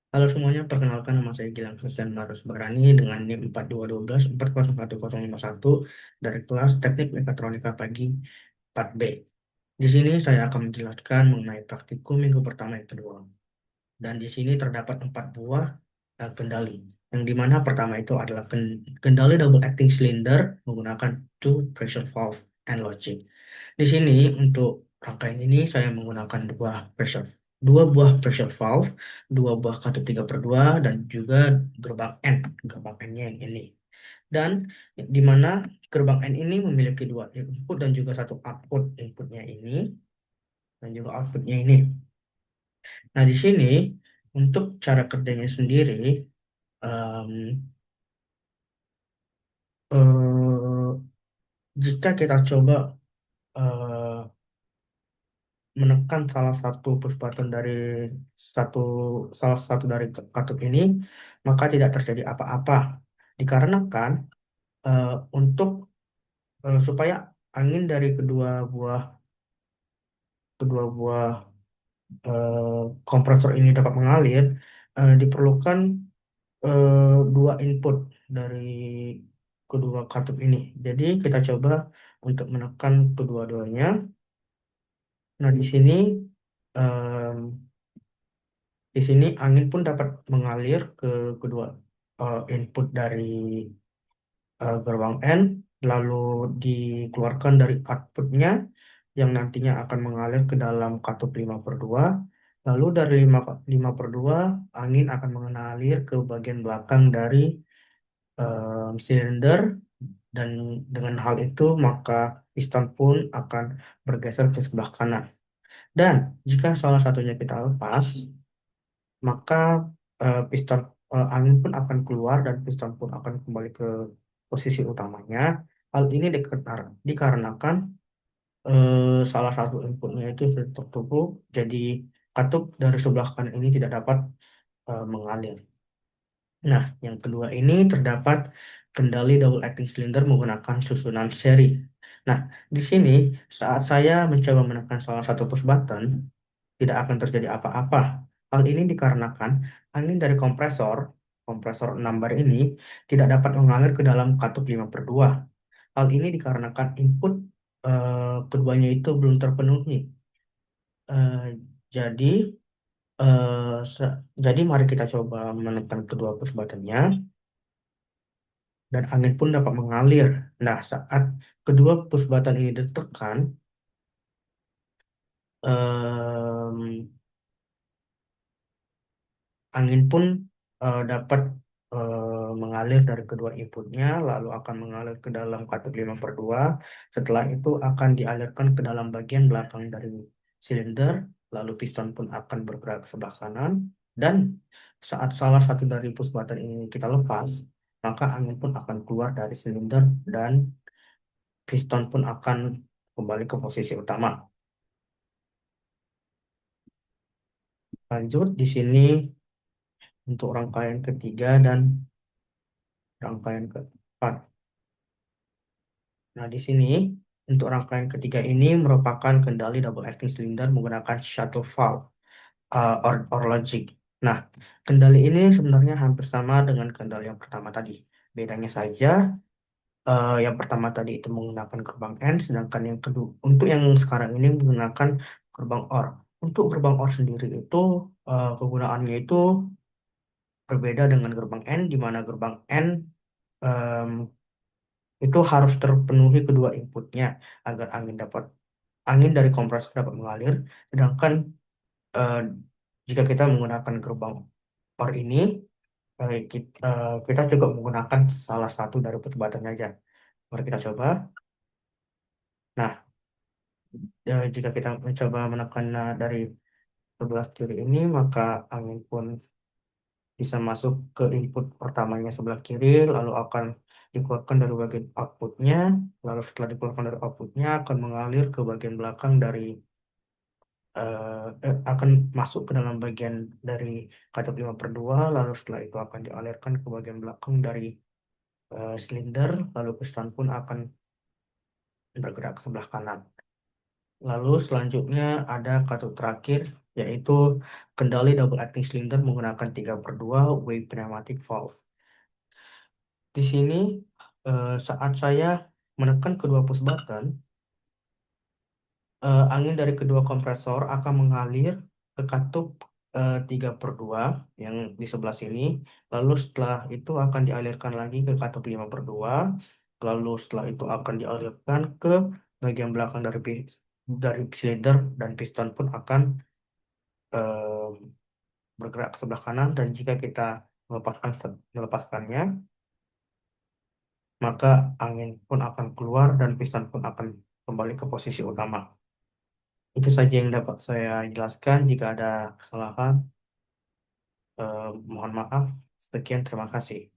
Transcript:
Halo semuanya, perkenalkan nama saya Gilang Christian Marus Barani dengan NIM 4212 401051 dari kelas Teknik Mekatronika Pagi 4B. Di sini saya akan menjelaskan mengenai praktikum minggu pertama yang kedua. Dan di sini terdapat 4 buah kendali. Yang dimana pertama itu adalah kendali double acting cylinder menggunakan two pressure valve and logic. Di sini untuk rangkaian ini saya menggunakan dua buah pressure valve, dua buah katup 3/2 dan juga gerbang N, gerbang N-nya yang ini. Dan di mana gerbang N ini memiliki dua input dan juga satu output, inputnya ini dan juga outputnya ini. Nah, di sini untuk cara kerjanya sendiri, em, eh, jika kita coba eh, menekan push button dari satu salah satu dari katup ini, maka tidak terjadi apa-apa. Dikarenakan eh, untuk supaya angin dari kedua buah kompresor ini dapat mengalir, diperlukan dua input dari kedua katup ini. Jadi kita coba untuk menekan kedua-duanya. Nah, em, di sini angin pun dapat mengalir ke kedua input dari gerbang N, lalu dikeluarkan dari outputnya yang nantinya akan mengalir ke dalam katup 5/2. Lalu dari 5/2 angin akan mengalir ke bagian belakang dari silinder, dan dengan hal itu maka piston pun akan bergeser ke sebelah kanan. Dan jika salah satunya kita lepas, maka angin pun akan keluar dan piston pun akan kembali ke posisi utamanya. Hal ini dikarenakan salah satu inputnya itu sudah tertutup, jadi katup dari sebelah kanan ini tidak dapat mengalir. Nah, yang kedua ini terdapat kendali double acting cylinder menggunakan susunan seri. Nah, di sini saat saya mencoba menekan salah satu push button, tidak akan terjadi apa-apa. Hal ini dikarenakan angin dari kompresor 6 bar ini tidak dapat mengalir ke dalam katup 5/2. Hal ini dikarenakan input keduanya itu belum terpenuhi. Eh, jadi, eh, se- jadi mari kita coba menekan kedua push buttonnya dan angin pun dapat mengalir. Nah, saat kedua push button ini ditekan, em, angin pun dapat mengalir dari kedua inputnya, lalu akan mengalir ke dalam katup 5/2. Setelah itu akan dialirkan ke dalam bagian belakang dari silinder, lalu piston pun akan bergerak ke sebelah kanan. Dan saat salah satu dari push button ini kita lepas, maka angin pun akan keluar dari silinder dan piston pun akan kembali ke posisi utama. Lanjut di sini untuk rangkaian ketiga dan rangkaian keempat. Nah, di sini untuk rangkaian ketiga ini merupakan kendali double acting cylinder menggunakan shuttle valve or logic. Nah, kendali ini sebenarnya hampir sama dengan kendali yang pertama tadi. Bedanya saja, yang pertama tadi itu menggunakan gerbang N, sedangkan yang kedua untuk yang sekarang ini menggunakan gerbang OR. Untuk gerbang OR sendiri itu kegunaannya itu berbeda dengan gerbang N, di mana gerbang N em, itu harus terpenuhi kedua inputnya agar angin dari kompresor dapat mengalir. Sedangkan eh, jika kita menggunakan gerbang OR ini, kita juga menggunakan salah satu dari perdebatannya aja. Mari kita coba. Nah, jika kita mencoba menekan dari sebelah kiri ini, maka angin pun bisa masuk ke input pertamanya sebelah kiri, lalu akan dikeluarkan dari bagian outputnya, lalu setelah dikeluarkan dari outputnya akan mengalir ke bagian belakang akan masuk ke dalam bagian dari kaca 5/2, lalu setelah itu akan dialirkan ke bagian belakang dari silinder, lalu piston pun akan bergerak ke sebelah kanan. Lalu selanjutnya ada katup terakhir yaitu kendali double acting cylinder menggunakan 3/2 wave pneumatic valve. Di sini saat saya menekan kedua push button, angin dari kedua kompresor akan mengalir ke katup 3/2 yang di sebelah sini. Lalu setelah itu akan dialirkan lagi ke katup 5/2. Lalu setelah itu akan dialirkan ke bagian belakang dari silinder, dan piston pun akan eh, bergerak ke sebelah kanan. Dan jika kita melepaskannya, maka angin pun akan keluar dan piston pun akan kembali ke posisi utama. Itu saja yang dapat saya jelaskan. Jika ada kesalahan, mohon maaf. Sekian, terima kasih.